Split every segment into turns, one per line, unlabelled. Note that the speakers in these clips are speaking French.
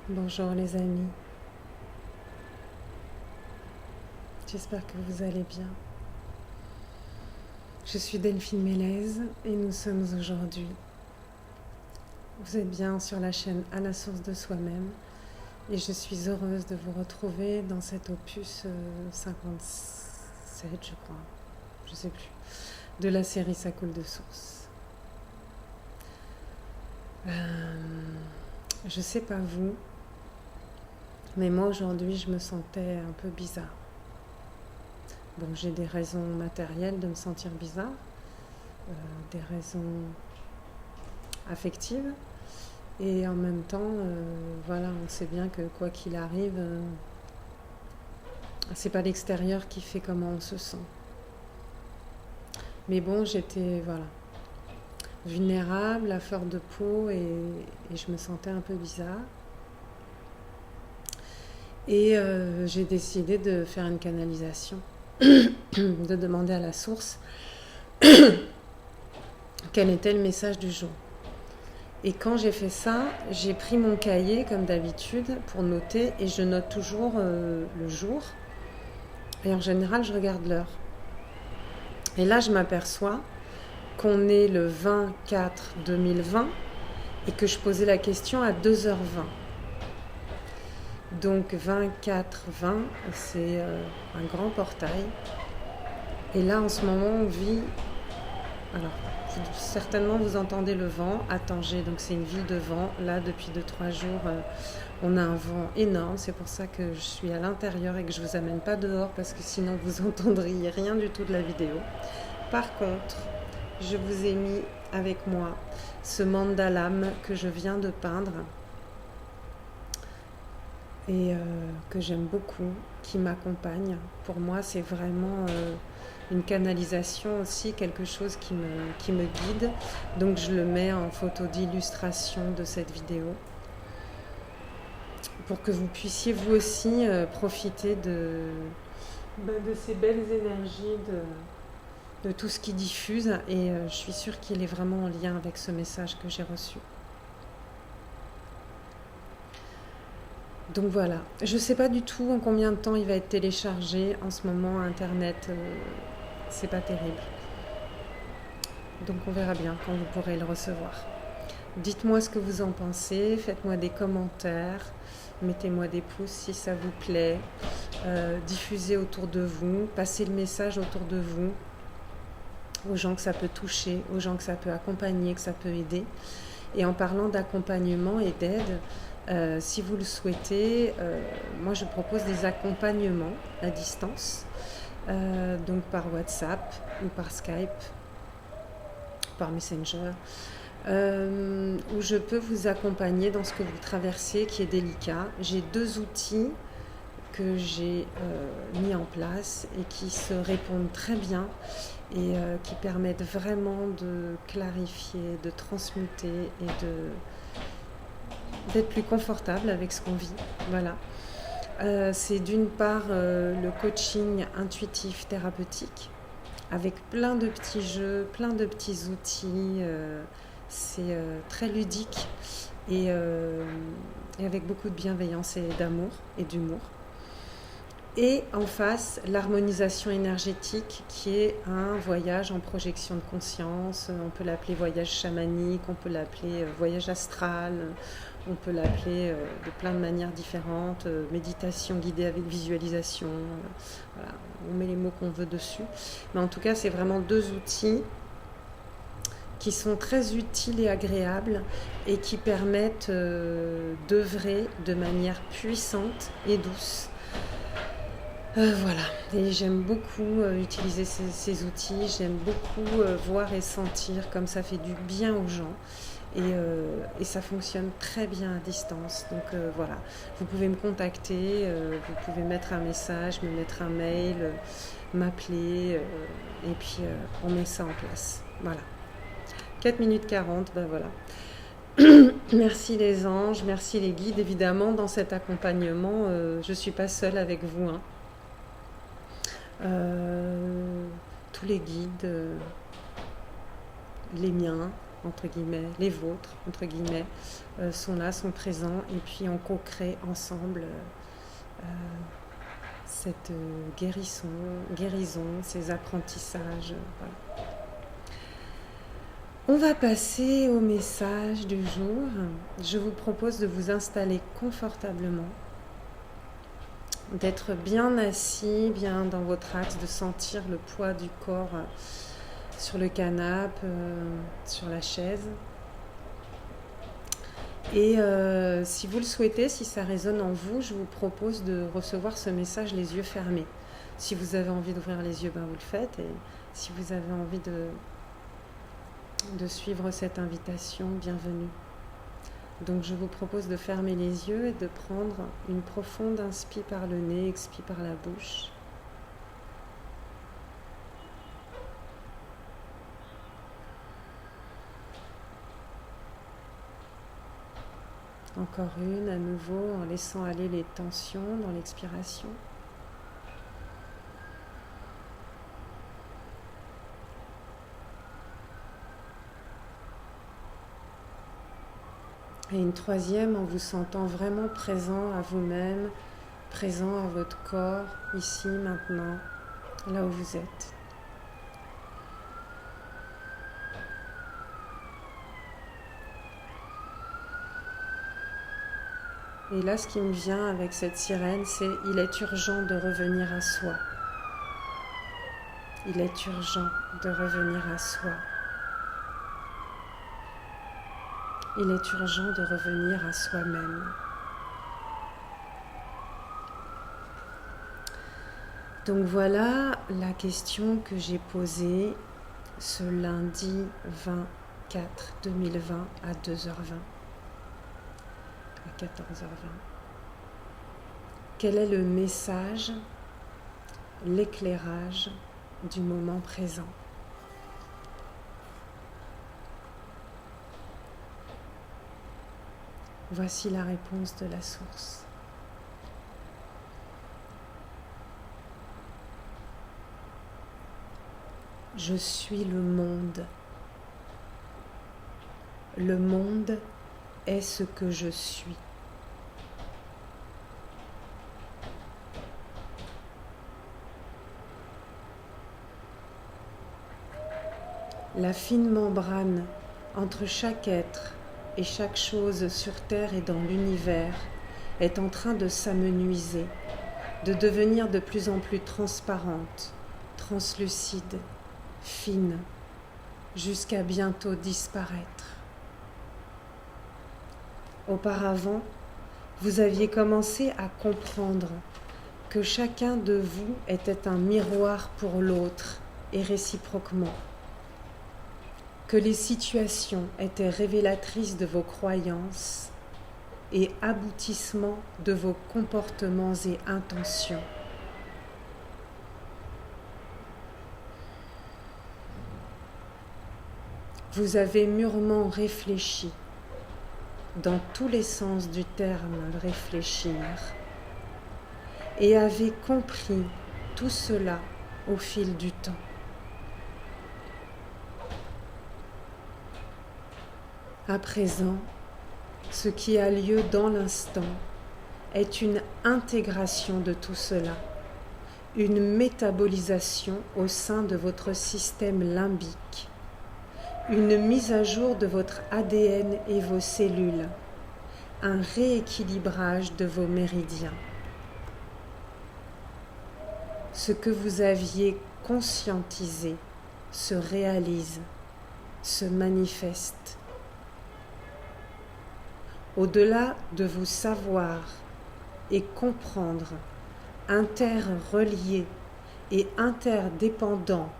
Bonjour les amis, j'espère que vous allez bien. Je suis Delphine Mélèze et nous sommes aujourd'hui. Vous êtes bien sur la chaîne À la source de soi-même et je suis heureuse de vous retrouver dans cet opus 57, je crois, je sais plus, de la série Ça coule de source. Je sais pas vous, mais moi aujourd'hui je me sentais un peu bizarre. Bon, j'ai des raisons matérielles de me sentir bizarre, des raisons affectives, et en même temps, voilà, on sait bien que quoi qu'il arrive, c'est pas l'extérieur qui fait comment on se sent. Mais bon, j'étais, voilà, vulnérable, à fleur de peau, et je me sentais un peu bizarre. Et j'ai décidé de faire une canalisation, de demander à la source quel était le message du jour. Et quand j'ai fait ça, j'ai pris mon cahier comme d'habitude pour noter, et je note toujours le jour. Et en général, je regarde l'heure. Et là, je m'aperçois qu'on est le 24-2020 et que je posais la question à 2h20. Donc 24-20, c'est un grand portail. Et là, en ce moment, on vit... Alors, certainement, vous entendez le vent à Tanger, donc c'est une ville de vent. Là, depuis 2-3 jours, on a un vent énorme. C'est pour ça que je suis à l'intérieur et que je ne vous amène pas dehors, parce que sinon, vous n'entendriez rien du tout de la vidéo. Par contre, je vous ai mis avec moi ce mandalam que je viens de peindre et que j'aime beaucoup, qui m'accompagne. Pour moi, c'est vraiment une canalisation aussi, quelque chose qui me guide. Donc je le mets en photo d'illustration de cette vidéo pour que vous puissiez vous aussi profiter de ces belles énergies, de tout ce qui diffuse. Et je suis sûre qu'il est vraiment en lien avec ce message que j'ai reçu. Donc voilà, je ne sais pas du tout en combien de temps il va être téléchargé. En ce moment, Internet, c'est pas terrible. Donc on verra bien quand vous pourrez le recevoir. Dites-moi ce que vous en pensez, faites-moi des commentaires, mettez-moi des pouces si ça vous plaît, diffusez autour de vous, passez le message autour de vous, aux gens que ça peut toucher, aux gens que ça peut accompagner, que ça peut aider. Et en parlant d'accompagnement et d'aide, si vous le souhaitez, moi je propose des accompagnements à distance, donc par WhatsApp ou par Skype, par Messenger, où je peux vous accompagner dans ce que vous traversez qui est délicat. J'ai 2 outils que j'ai mis en place et qui se répondent très bien et qui permettent vraiment de clarifier, de transmuter et d'être plus confortable avec ce qu'on vit. Voilà. C'est d'une part le coaching intuitif thérapeutique avec plein de petits jeux, plein de petits outils. C'est très ludique et avec beaucoup de bienveillance et d'amour et d'humour. Et en face, l'harmonisation énergétique qui est un voyage en projection de conscience. On peut l'appeler voyage chamanique, on peut l'appeler voyage astral, on peut l'appeler de plein de manières différentes, méditation guidée avec visualisation, voilà, on met les mots qu'on veut dessus. Mais en tout cas, c'est vraiment 2 outils qui sont très utiles et agréables et qui permettent d'œuvrer de manière puissante et douce. Voilà, et j'aime beaucoup utiliser ces outils, j'aime beaucoup voir et sentir comme ça fait du bien aux gens. Et ça fonctionne très bien à distance. Donc voilà, vous pouvez me contacter, vous pouvez mettre un message, me mettre un mail, m'appeler, et puis on met ça en place. Voilà. 4 minutes 40, ben voilà. Merci les anges, merci les guides. Évidemment, dans cet accompagnement, je ne suis pas seule avec vous. Tous les guides, les miens, entre guillemets, les vôtres, entre guillemets, sont là, sont présents, et puis on co-crée ensemble cette guérison, ces apprentissages. Voilà. On va passer au message du jour. Je vous propose de vous installer confortablement, d'être bien assis, bien dans votre axe, de sentir le poids du corps sur le canapé, sur la chaise. Et si vous le souhaitez, si ça résonne en vous, je vous propose de recevoir ce message les yeux fermés. Si vous avez envie d'ouvrir les yeux, vous le faites. Et si vous avez envie de suivre cette invitation, bienvenue. Donc je vous propose de fermer les yeux et de prendre une profonde inspire par le nez, expire par la bouche. Encore une à nouveau en laissant aller les tensions dans l'expiration. Et une troisième en vous sentant vraiment présent à vous-même, présent à votre corps, ici, maintenant, là où vous êtes. Et là, ce qui me vient avec cette sirène, c'est « Il est urgent de revenir à soi ». Il est urgent de revenir à soi. Il est urgent de revenir à soi-même. Donc voilà la question que j'ai posée ce lundi 24/2020 à 2h20, à 14h20. Quel est le message, l'éclairage du moment présent ? Voici la réponse de la source. Je suis le monde. Le monde est ce que je suis. La fine membrane entre chaque être et chaque chose sur Terre et dans l'univers est en train de s'amenuiser, de devenir de plus en plus transparente, translucide, fine, jusqu'à bientôt disparaître. Auparavant, vous aviez commencé à comprendre que chacun de vous était un miroir pour l'autre et réciproquement, que les situations étaient révélatrices de vos croyances et aboutissement de vos comportements et intentions. Vous avez mûrement réfléchi, dans tous les sens du terme réfléchir, et avez compris tout cela au fil du temps. À présent, ce qui a lieu dans l'instant est une intégration de tout cela, une métabolisation au sein de votre système limbique, une mise à jour de votre ADN et vos cellules, un rééquilibrage de vos méridiens. Ce que vous aviez conscientisé se réalise, se manifeste. Au-delà de vous savoir et comprendre, interreliés et interdépendants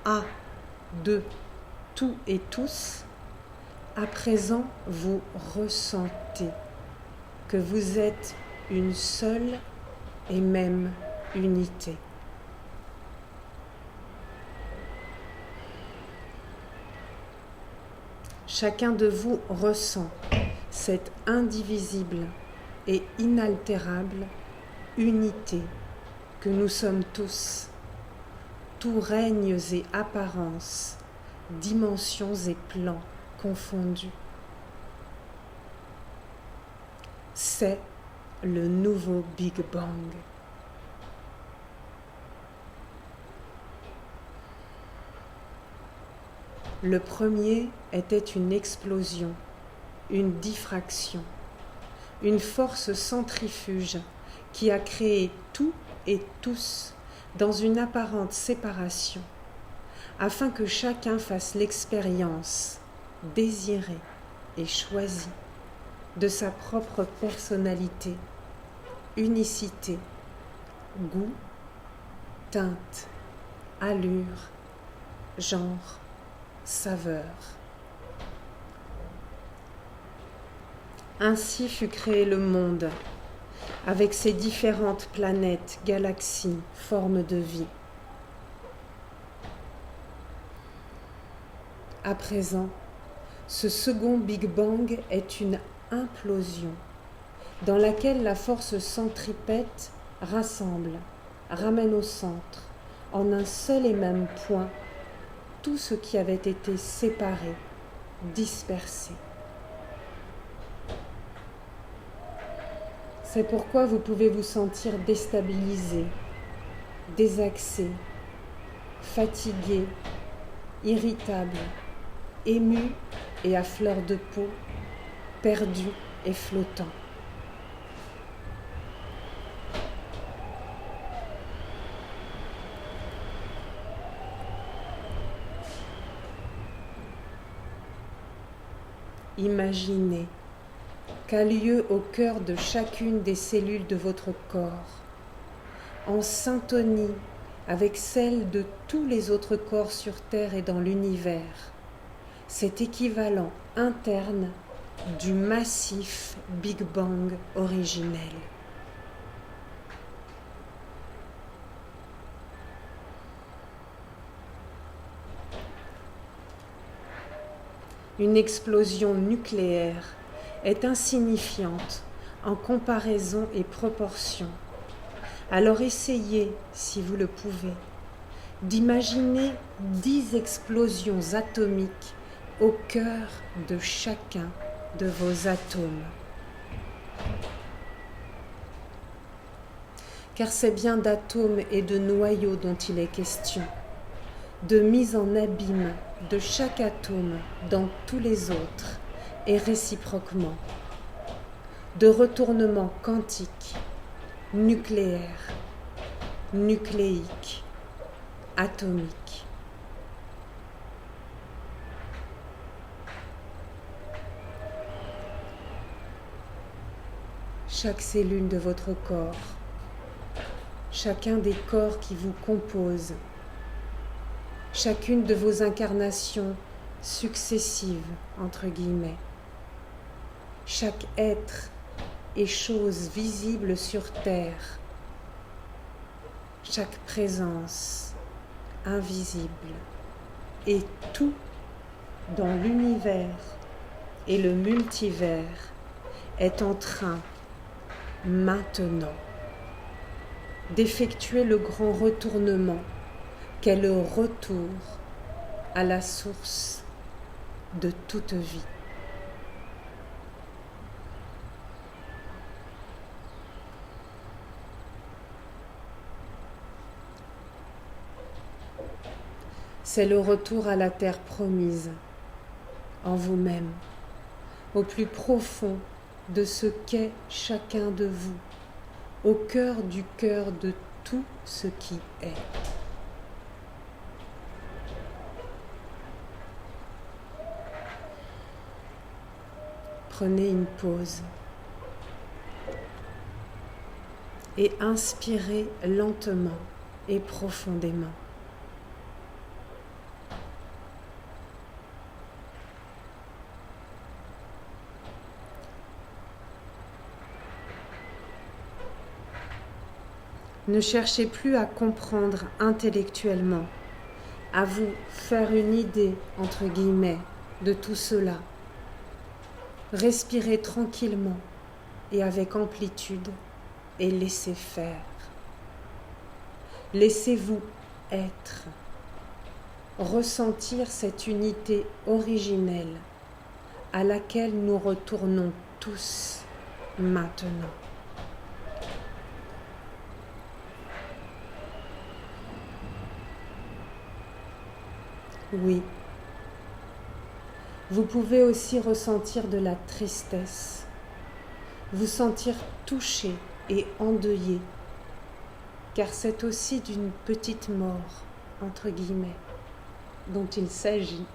à, de, tout et tous, à présent vous ressentez que vous êtes une seule et même unité. Chacun de vous ressent cette indivisible et inaltérable unité que nous sommes tous, tous règnes et apparences, dimensions et plans, confondus. C'est le nouveau Big Bang. Le premier était une explosion, une diffraction, une force centrifuge qui a créé tout et tous dans une apparente séparation, afin que chacun fasse l'expérience désirée et choisie de sa propre personnalité, unicité, goût, teinte, allure, genre, saveur. Ainsi fut créé le monde, avec ses différentes planètes, galaxies, formes de vie. À présent, ce second Big Bang est une implosion, dans laquelle la force centripète rassemble, ramène au centre, en un seul et même point, tout ce qui avait été séparé, dispersé. C'est pourquoi vous pouvez vous sentir déstabilisé, désaxé, fatigué, irritable, ému et à fleur de peau, perdu et flottant. Imaginez qu'a lieu au cœur de chacune des cellules de votre corps, en syntonie avec celle de tous les autres corps sur Terre et dans l'univers, cet équivalent interne du massif Big Bang originel. Une explosion nucléaire est insignifiante en comparaison et proportion. Alors essayez, si vous le pouvez, d'imaginer 10 explosions atomiques au cœur de chacun de vos atomes. Car c'est bien d'atomes et de noyaux dont il est question, de mise en abîme de chaque atome dans tous les autres et réciproquement, de retournement quantique, nucléaire, nucléique, atomique. Chaque cellule de votre corps, chacun des corps qui vous composent, chacune de vos incarnations successives, entre guillemets, chaque être et chose visible sur Terre, chaque présence invisible et tout dans l'univers et le multivers est en train maintenant d'effectuer le grand retournement qu'est le retour à la source de toute vie. C'est le retour à la terre promise, en vous-même, au plus profond de ce qu'est chacun de vous, au cœur de tout ce qui est. Prenez une pause et inspirez lentement et profondément. Ne cherchez plus à comprendre intellectuellement, à vous faire une idée, entre guillemets, de tout cela. Respirez tranquillement et avec amplitude et laissez faire. Laissez-vous être, ressentir cette unité originelle à laquelle nous retournons tous maintenant. Oui, vous pouvez aussi ressentir de la tristesse, vous sentir touché et endeuillé, car c'est aussi d'une petite mort, entre guillemets, dont il s'agit.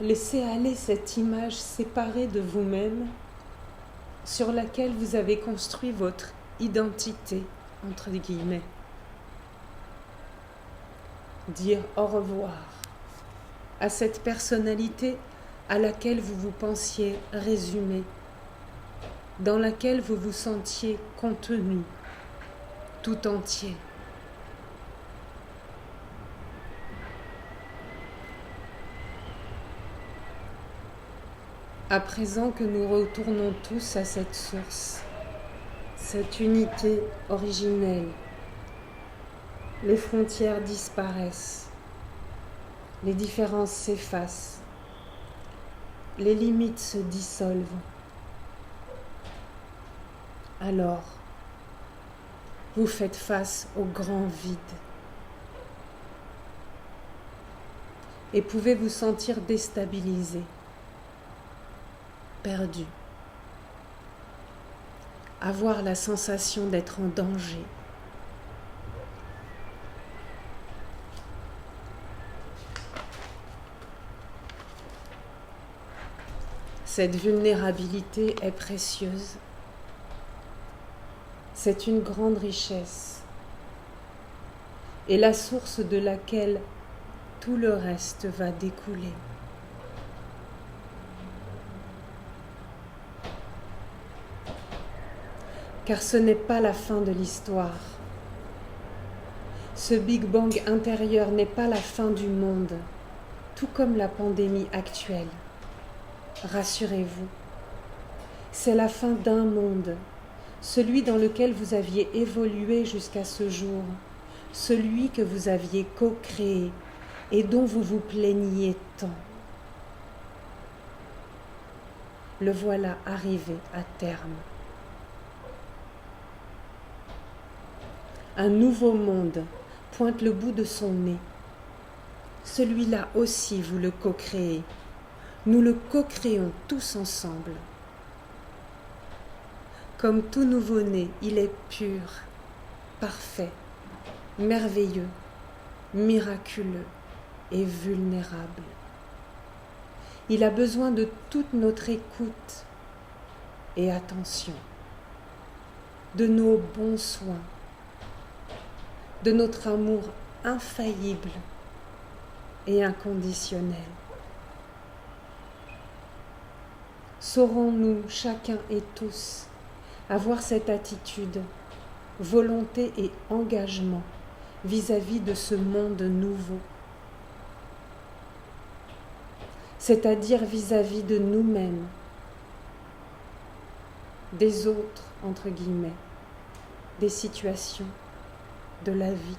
Laissez aller cette image séparée de vous-même sur laquelle vous avez construit votre identité, entre guillemets. Dire au revoir à cette personnalité à laquelle vous vous pensiez résumé, dans laquelle vous vous sentiez contenu, tout entier. À présent que nous retournons tous à cette source, cette unité originelle, les frontières disparaissent, les différences s'effacent, les limites se dissolvent. Alors, vous faites face au grand vide et pouvez vous sentir déstabilisé, perdu, avoir la sensation d'être en danger. Cette vulnérabilité est précieuse. C'est une grande richesse et la source de laquelle tout le reste va découler. Car ce n'est pas la fin de l'histoire. Ce Big Bang intérieur n'est pas la fin du monde, tout comme la pandémie actuelle. Rassurez-vous, c'est la fin d'un monde, celui dans lequel vous aviez évolué jusqu'à ce jour, celui que vous aviez co-créé et dont vous vous plaigniez tant. Le voilà arrivé à terme. Un nouveau monde pointe le bout de son nez. Celui-là aussi, vous le co-créez. Nous le co-créons tous ensemble. Comme tout nouveau-né, il est pur, parfait, merveilleux, miraculeux et vulnérable. Il a besoin de toute notre écoute et attention, de nos bons soins, de notre amour infaillible et inconditionnel. Saurons-nous, chacun et tous, avoir cette attitude, volonté et engagement vis-à-vis de ce monde nouveau, c'est-à-dire vis-à-vis de nous-mêmes, des autres, entre guillemets, des situations, de la vie.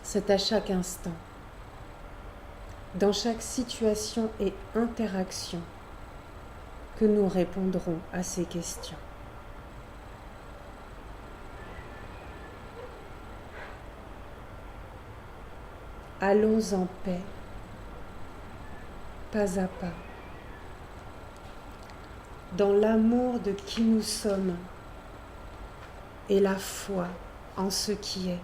C'est à chaque instant, dans chaque situation et interaction, que nous répondrons à ces questions. Allons en paix, pas à pas, dans l'amour de qui nous sommes et la foi en ce qui est,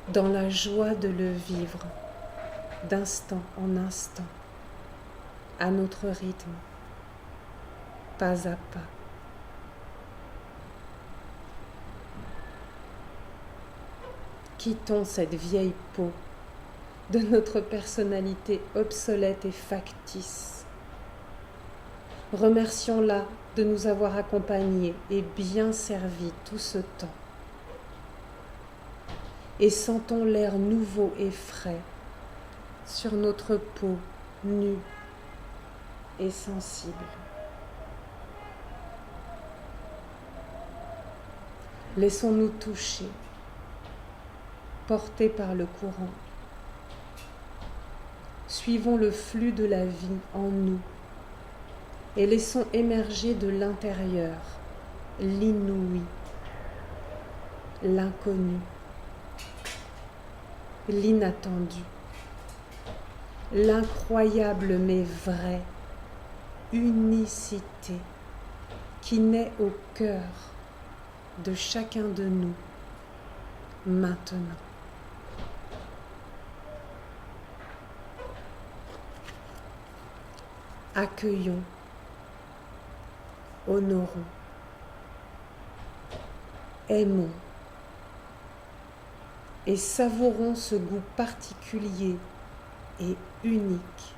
dans la joie de le vivre d'instant en instant, à notre rythme, pas à pas. Quittons cette vieille peau de notre personnalité obsolète et factice. Remercions-la de nous avoir accompagnés et bien servis tout ce temps. Et sentons l'air nouveau et frais sur notre peau nue et sensible. Laissons-nous toucher, portés par le courant. Suivons le flux de la vie en nous et laissons émerger de l'intérieur l'inouï, l'inconnu, l'inattendu, l'incroyable mais vrai unicité qui naît au cœur de chacun de nous maintenant. Accueillons, honorons, aimons et savourons ce goût particulier et unique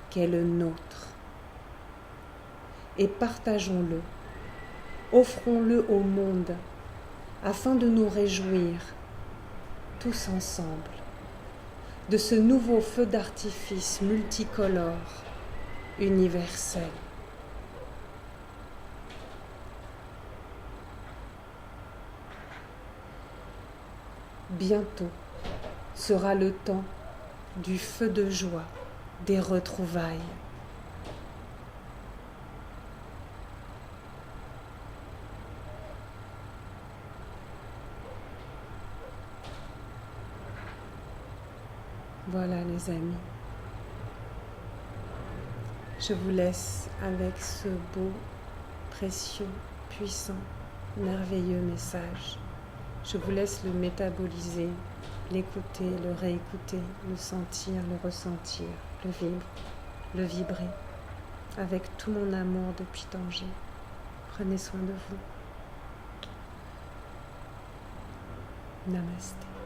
qu'est le nôtre. Et partageons-le, offrons-le au monde afin de nous réjouir tous ensemble de ce nouveau feu d'artifice multicolore, universel. Bientôt sera le temps du feu de joie, des retrouvailles. Voilà les amis, je vous laisse avec ce beau, précieux, puissant, merveilleux message. Je vous laisse le métaboliser, l'écouter, le réécouter, le sentir, le ressentir, le vivre, le vibrer, avec tout mon amour depuis Tanger. Prenez soin de vous. Namasté.